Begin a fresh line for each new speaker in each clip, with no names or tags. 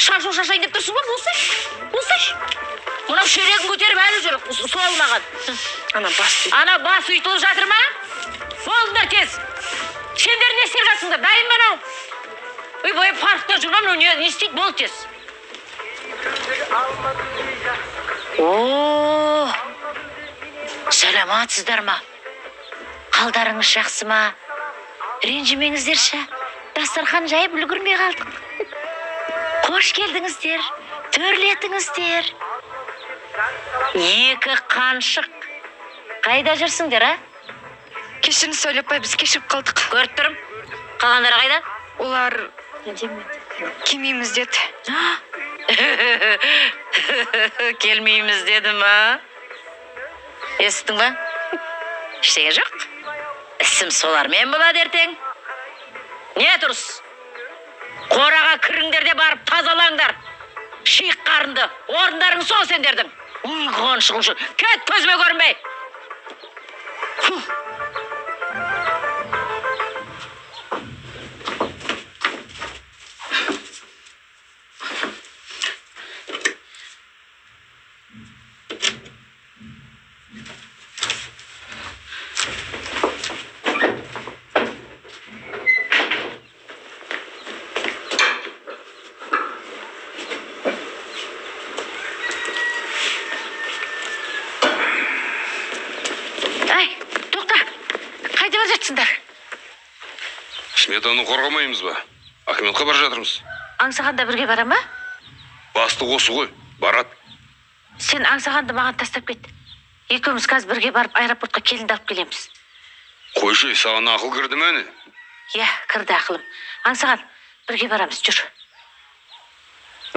Шашу шашайын деп тұрсың ба? Болсайш. Мынау шерегін көтеріп әлі жүр, суалмаған. Ана бас ұйтылып жатыр ма? Болыңдар тез. Сендер не істеп жатсыңдар? Дайын ба анау? Ой, бойы паркта жүрген мынау не істейді? Бол тез. О, саламатсыздар ма? Қалдарыңыз жақсы ма? Ренжімеңіздерші. Дастархан жайып үлгірмей қалдық. Қош келдіңіздер, төрлетіңіздер. Екі қаншық. Қайда жүрсіңдер, а?
Кешірін сөйлеп бай, біз кешіп қалдық.
Көріп тұрым. Қалғандары қайда?
Олар келмейміз деді.
Келмейміз деді ма? Естің ба? Ештеңе жоқ. Ісім солармен болады ертең. Не тұрыс? Қораға кіріңдер де барып тазалаңдар. Шиық қарынды. Орындарың сол сендердің. Ұйғын шығылшы. Кет көзіме көрінбей.
Сметаны қорғамаймыз ба? Ахметқа бар жатырмыз.
Аңсағанда бірге бара ма?
Басты осы ғой, барат.
Сен аңсағанды маған тастап кет. Екеуміз қазір бірге барып аэропортқа келінді алып келеміз.
Қойшы, саған ақыл кірді ме не?
Иә, кірді ақылым. Аңсаған, бірге барамыз, жүр.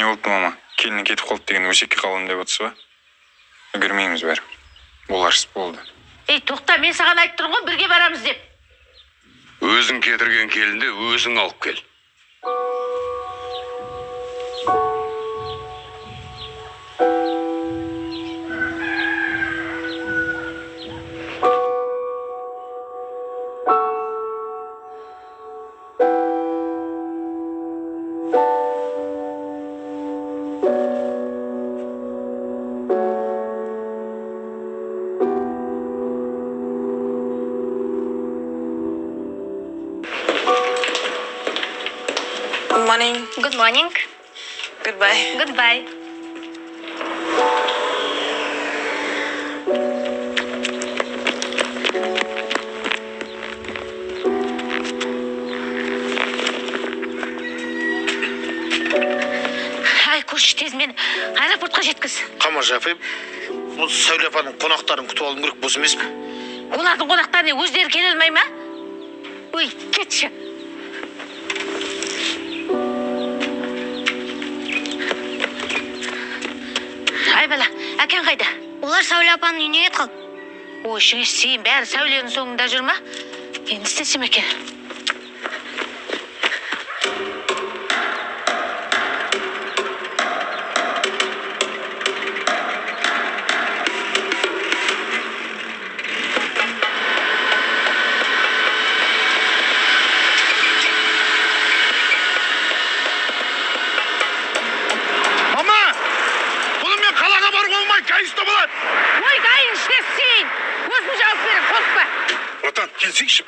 Не болды, мама? Келіні кетіп қалды деген өсекке қалам деп отырсыз ба? Үлгермейміз бәрі. Боларсыз болды.
Ей, тоқта, мен саған айтып тұрмын ғой, бірге барамыз деп.
Өзің кетірген келінді өзің алып кел.
Good morning. Goodbye.
Goodbye. Ай, көрші тез мен аэропортқа жеткіз.
Қамар Жапаев, бұл Сәуле апаның қонақтарын күтіп алуым керек болсын емес пе?
Олардың қонақтарына өздері келе алмай ма? Ой, кетші. Ай бала, әкең қайда?
Олар Сәуле апаның үйіне кет қалды.
Ой, шыңеш сейін бәрі Сәуленің соңында жүр ма? Енді істесем екен.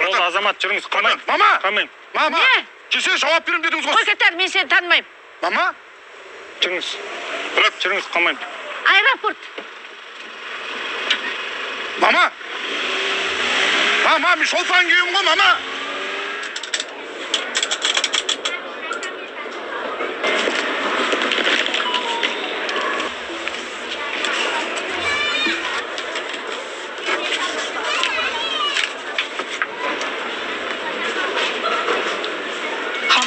Ол азамат жүріңіз, қоймайын.
Мама!
Қоймайын.
Мама!
Не?
Кесе жауап берем дедіңіз ғой.
Қой кетер, мен сені танымайым.
Мама!
Жүріңіз. Жүріңіз, қоймайын.
Аэропорт.
Мама! Мама, мен шолпан күйім ғой, мама!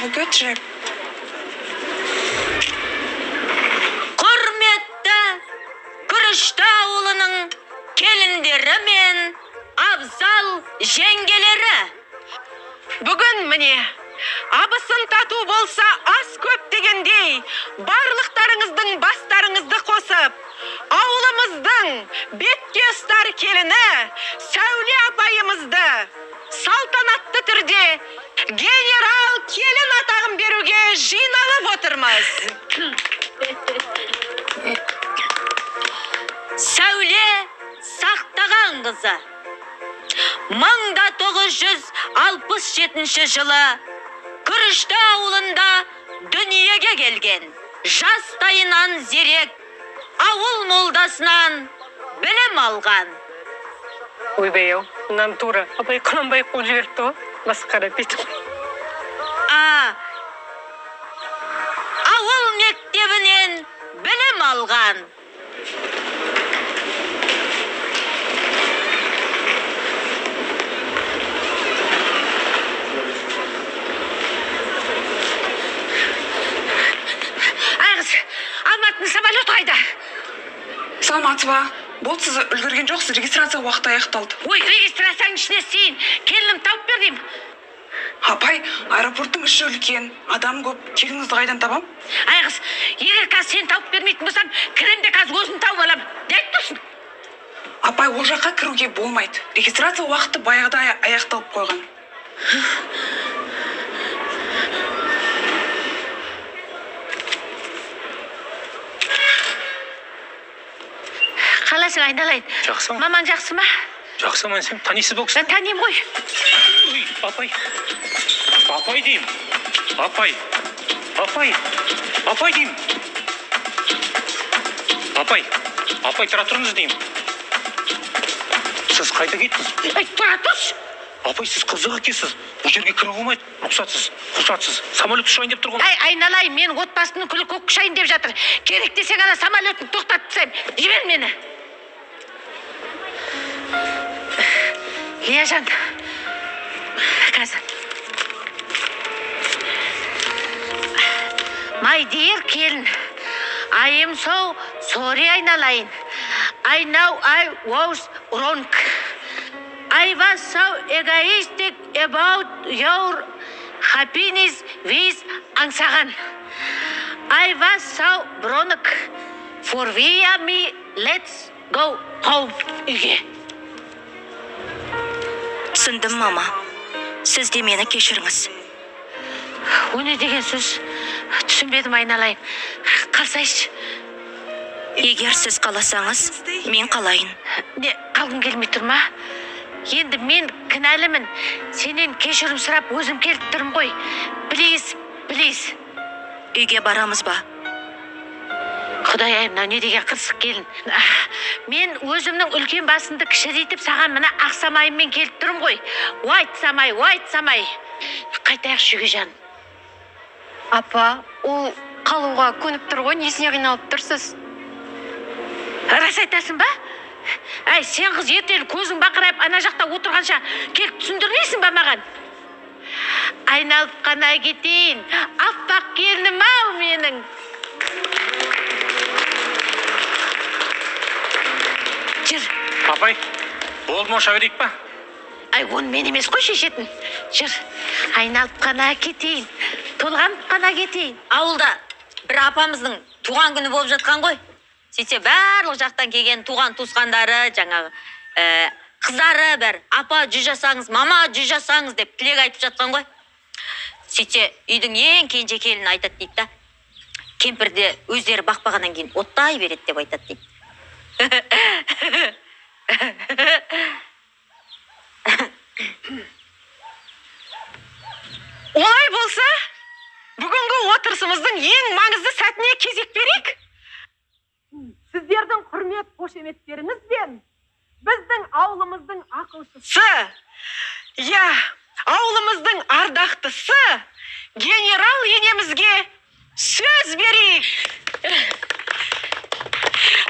Götürek.
Құрметті Күрішті ауылының келіндері мен абзал жеңгелері. Бүгін міне, абысын тату болса аз көп дегендей, барлықтарыңыздың бастарыңызды қосып, ауылымыздың бетке ұстар келіні Сәуле апайымызды салтанатты түрде
Генерал келін атағын беруге жиналып отырмыз.
Сәуле Сақтаған қызы 1967 жылы Күрішті ауылында дүниеге келген. Жастайынан зерек ауыл молдасынан білім алған.
Ойбай-ау, мынаны тура абай Құнанбай қуып жіберіпті ғой. Масқара бүйтіп.
Ауыл мектебінен білім алған. Айғыз, Алматының самолет қайда?
Саламатсыз ба? Болды, сіз үлгерген жоқсыз, регистрация уақыты аяқталды.
Ой, регистрацияның ішіне істейін. Келінім тауып бер деймін.
Апай, аэропорттың іші үлкен, адам көп, келіңізді қайдан табам?
Айғыз, егер қазір сен тауып бермейтін болсам, кіремде қазір өзін тауып алам. Не айтып тұрсың?
Апай, ол жаққа кіруге болмайды. Регистрация уақыты баяғыда аяқталып қойған.
Қаласың, айналайын.
Жақсы ма?
Мамаң жақсы ма?
Жақсы ма, сен танисыз ба кісіні?
Таним ғой.
Ой, апай. Апай деймін. Апай. Апай. Апай деймін. Апай. Апай, тұра тұрыңыз деймін. Сіз қайда кеттіңіз?
Тұра тұршы.
Апай, сіз қызық екенсіз. Бұл жерге кіруге болмайды. Рұқсатсыз. Самолет ұшайын деп тұрғын.
Айналайын, мен отбасының күлі көк ұшайын деп жатыр. Керек десең ана самолетін тоқтатып тастайын. Жібер мені. Лияжан, қазір. My dear келін, I am so sorry айналайын. I know I was wrong. I was so egoistic about your happiness with аңсаған. I was so wrong. Forgive me, let's go home. Үйге.
Түсіндім, мама. Сіз де мені кешіріңіз.
О не деген сөз? Түсінбедім, айналайын. Қалсайшы.
Егер сіз қаласаңыз, мен қалайын.
Не, қалғың келмей тұр ма? Енді мен кінәлімін. Сенен кешірім сұрап өзім келіп тұрмын ғой. Please.
Үйге барамыз ба?
Құдай-ай, мынау не деген қырсық келін. Мен өзімнің үлкен басымды кішірейтіп саған мына ақсамайыммен келіп тұрмын ғой. Уайт-самай. Қайтайықшы үйге жаным.
Апа, ол қалуға көніп тұр ғой, несіне қиналып тұрсыз?
Рас айтасың ба? Әй, сен қыз ертелі көзің бақырайып ана жақта отырғанша келіп түсіндірмейсің ба маған? Айналып қана кетейін. Аппақ келінім ау менің. Жүр.
Апай, болды ма, ұша берейік па?
Ай, оны мен емес қой шешетін. Жүр. Айналып қана кетейін. Толғанып қана кетейін.
Ауылда бір апамыздың туған күні болып жатқан ғой. Сөйтсе барлық жақтан келген туған туысқандары, жаңағы қыздары бәр, апа 100 жасаңыз, мама 100 жасаңыз деп тілек айтып жатқан ғой. Сөйтсе үйдің ең кенже келін айтады дейді да. Кемпірде өздері бақпағаннан кейін оттай береді деп айтады дейді.
Олай болса, бүгінгі отырысымыздың ең маңызды сәтіне кезек берейік. Сіздердің құрмет қошеметтеріңізбен біздің ауылымыздың ақылшысы, ауылымыздың ардақтысы генерал енемізге сөз берейік.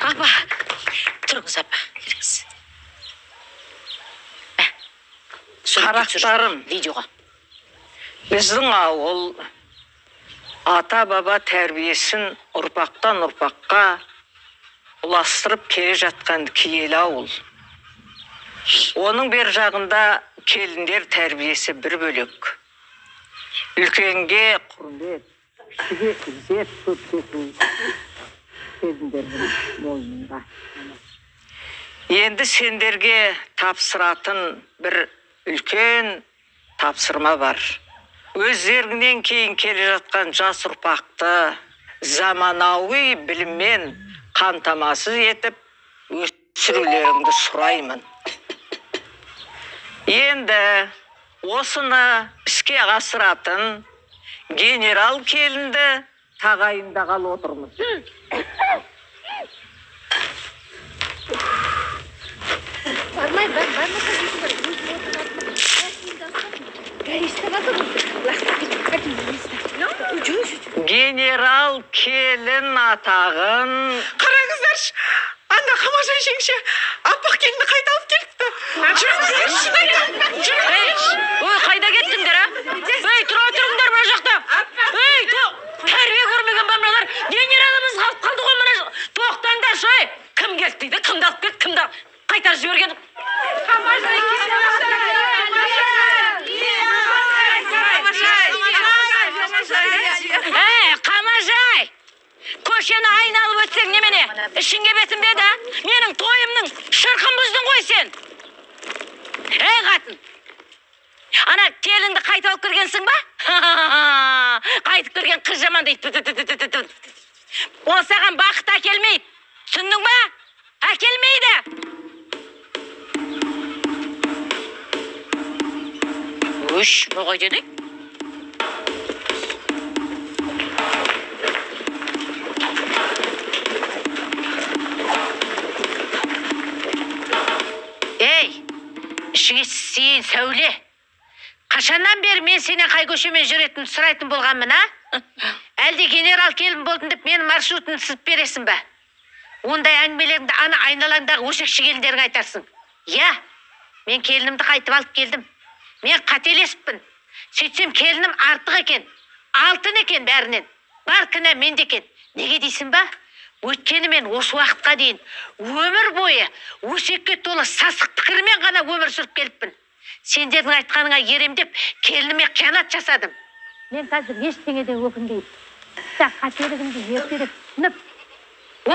Апа, тұрыңыз апа, келіңіз.
Қарақтарым,
видеоға.
Біздің ауыл ата-баба тәрбиесін ұрпақтан ұрпаққа ұластырып келе жатқан киелі ауыл. Оның бер жағында келіндер тәрбиесі бір бөлек. Үлкенге құрмет, кішіге ізет көрсету келіндердің мойнында. Енді сендерге тапсыратын бір үлкен тапсырма бар. өздеріңнен кейін келе жатқан жас ұрпақты заманауи біліммен қамтамасыз етіп өсірулеріңді сұраймын. Енді осыны іске асыратын генерал келінді тағайындағалы отырмыз. Генерал келін атағын...
Қараңыздаршы, анда Қамажай жеңше аппақ келінді қайта алып келіпті.
Ой, қайда кеттіңдер, а? Ей, тұра тұрыңдар мына жақта. Ей, тәрбие көрмеген бамыналар. Генералымыз қалып қалды ғой мына. Тоқтаңдар, шай. Кім келді дейді, кімді алып келді, кімді қайтарып жіберген. Қамажай! Көшені айналып өтсең немене? Ішіңге бетін бе да? Менің тойымның шырқын бұздың ғой сен. Ей қатын! Ана келінді қайта алып кіргенсің ба? Қайтып кірген қыз жаман дейді. Ол саған бақыт әкелмейді. Түсіндің ба? Әкелмейді. Үш, бұғай деді. Ей, ішіңе сен Сәуле. Қашаннан бері мен сенен қай көшемен жүретін сұрайтын болғанмын, а? Әлде генерал келін болдың деп мен маршрутын сызып бересің бе? Ондай әңгімелеріңді ана айналаңдағы өсекші келіндерің айтарсың. Я, мен келінімді қайтып алып келдім. Мен қателесіппін. Сөйтсем келінім артық екен. Алтын екен бәрінен. Бар кінә менде екен. Неге дейсің ба? Өйткені мен осы уақытқа дейін өмір бойы өсекке толы сасық пікірмен ғана өмір сүріп келіппін. Сендердің айтқаныңа еремдеп, келініме қиянат жасадым. Мен қазір ештеңеден өкінбеймін. Қателігімді ертерек түсініп,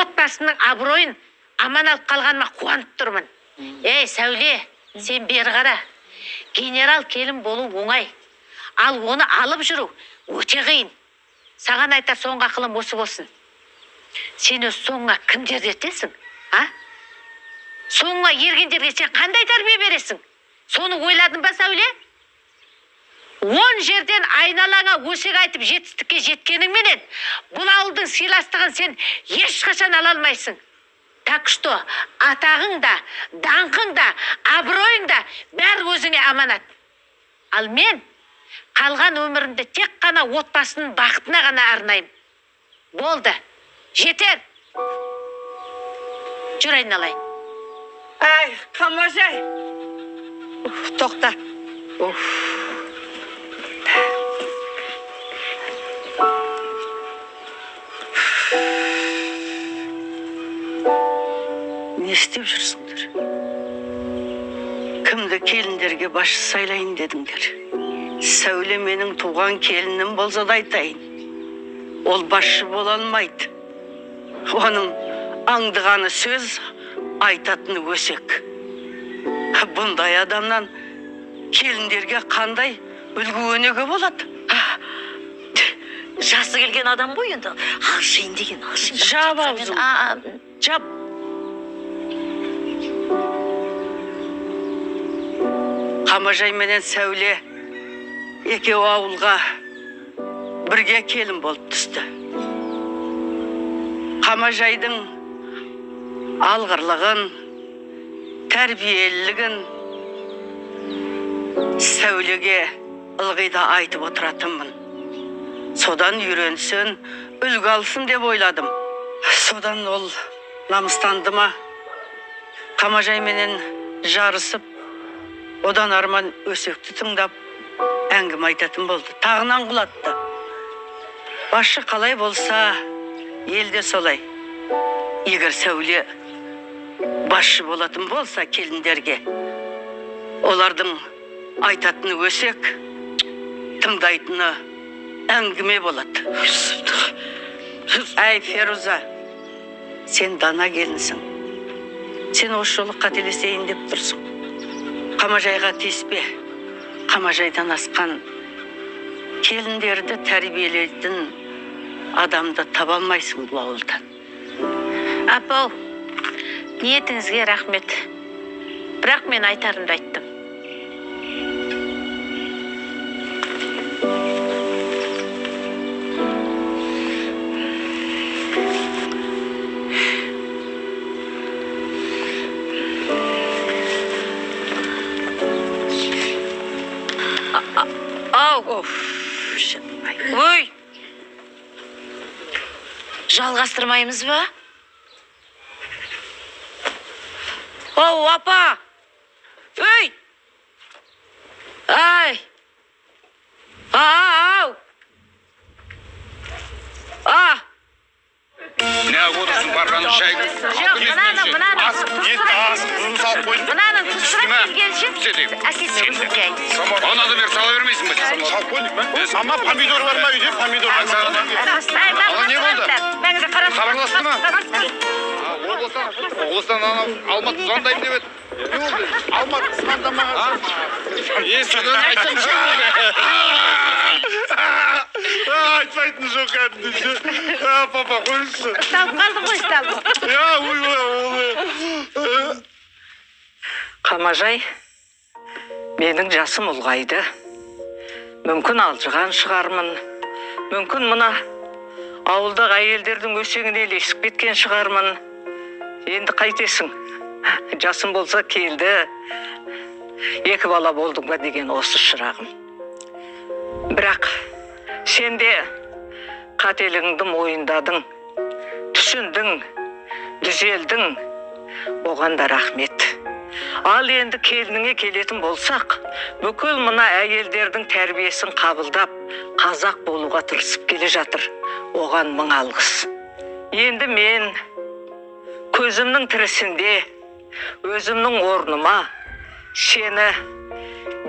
отбасымның абыройын аман алып қалғаныма қуанып тұрмын. Ей, Сәуле, сен бері қара. Генерал келін болу оңай. Ал оны алып жүру өте қиын. Саған айтар соңғы ақылым осы болсын. Сен өз соңға кімдерді ертесің? Соңға ергендерге сен қандай тәрбие бересің? Соны ойладың ба, Сәуле? 10 жерден айналаңа өсек айтып жетістікке жеткеніңменен, бұл ауылдың сыйластығын сен ешқашан ала алмайсың. Так что, атағың да, даңқың да, абыройың да бәрі өзіңе аманат. Ал мен қалған өмірімді тек қана отбасының бақытына ғана арнаймын. Болды. Жетер. Жүр айналайын.
Ай, Қамажай. Тоқта. Не істеп жүрсіңдер? Кімді келіндерге басшы сайлайын дедіңдер? Сәуле менің туған келінім болса да айтайын. Ол басшы бола алмайды. Оның аңдығаны сөз, айтатыны өсек. Бұндай адамнан келіндерге қандай үлгі өнеге болады?
Жасы келген адам ғой енді. Алшайын деген, алшайын.
Жап аузың. Жап. Қамажай менен Сәуле екеуі ауылға бірге келін болып түсті. Қамажайдың алғырлығын, тәрбиелілігін Сәулеге ылғи да айтып отыратынмын. Содан үйренсін, үлгі алсын деп ойладым. Содан ол намыстанды ма? Қамажай менен жарысып, одан арман өсекті тыңдап, әңгіме айтатын болды. Тағынан құлатты. Басшы қалай болса, елде солай. Егер Сәуле басшы болатын болса келіндерге, олардың айтатыны өсек, тыңдайтыны әңгіме болады. Әй, Феруза, сен дана келінсің. Сен осы жолы қателесейін деп тұрсың. Қамажайға теспе. Қамажайдан асқан келіндерді тәрбиелейтін адамды таба алмайсың бұл ауылдан.
Апау, ниетіңізге рахмет. Бірақ мен айтарымды айттым. Ой! Жалғастырмаймыз ба? Оу, апа! Ой! Ай! Ау!
Ne olursun barbanın şayı?
Жоқ, мынаның тұстырап келгенше әкесі өткен.
Ona da bir sala vermeysin mi?
Салып қойдық па? Мама помидор бар ма үйде? Помидор бар ма?
Ала не болды? Хабарласты ма? Облыстан Алматы звондаймын деп еді.
Не болды? Алматы звондамаған.
Содан айтсам ше болды.
Айтпайтын жоқ кәдімгі. Папа қойшы.
Ұсталып қалдың ғой, ұсталып.
Қамажай, менің жасым ұлғайды. Мүмкін алжыған шығармын. Мүмкін мына ауылдағы әйелдердің өсегіне ілесіп кеткен шығармын. Енді қайтесің? Жасым болса келді. Екі бала болдың ба деген осы шырағым. Бірақ сен де қателігіңді мойындадың, түсіндің, түзелдің. Оған да рахмет. Ал енді келініңе келетін болсақ, бүкіл мына әйелдердің тәрбиесін қабылдап, қазақ болуға тырысып келе жатыр. Оған мың алғыс. Енді мен көзімнің тірісінде, өзімнің орныма сені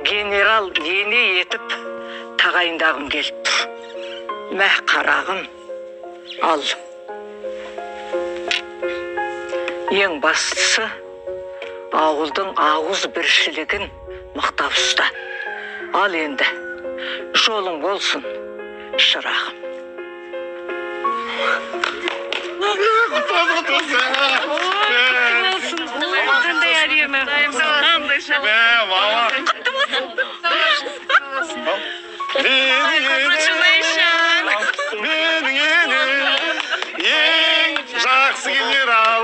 генерал ене етіп тағайындағым келіп тұр. Мә қарағым, ал. Ең бастысы, ауылдың ауыз біршілігін мықтап ұста. Ал енді, жолың болсын, шырағым.
Қандай әдемі. Қандай шапан.
Менің ең жақсы генерал.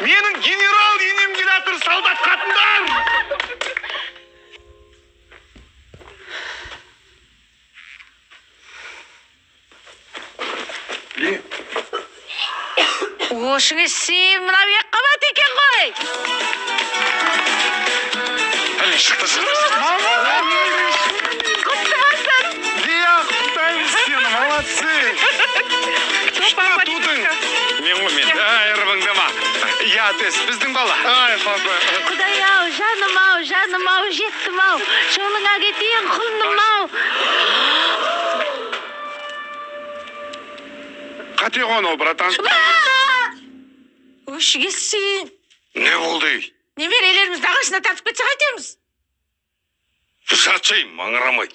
Менің генерал енем келатыр, солдат қатындар!Ошыңыз
сен мына бек қабат екен ғой.
Шықты.
Құтты болсын.
Иә, құттаймыз сені, молодцы. Что тудың? Мен ғой мен. Ырбыңдама. Я тез, біздің бала. Ай, папа.
Құдай-ау, жаным-ау, жеттім-ау. Жолыңа кетейін, құлыным-ау.
Қате ғону, братан.
Өшіге сен.
Ne oldu?
Немерелерімізді ағашына тартып кетсе қайтеміз?
Жатшайым, маңырамайды.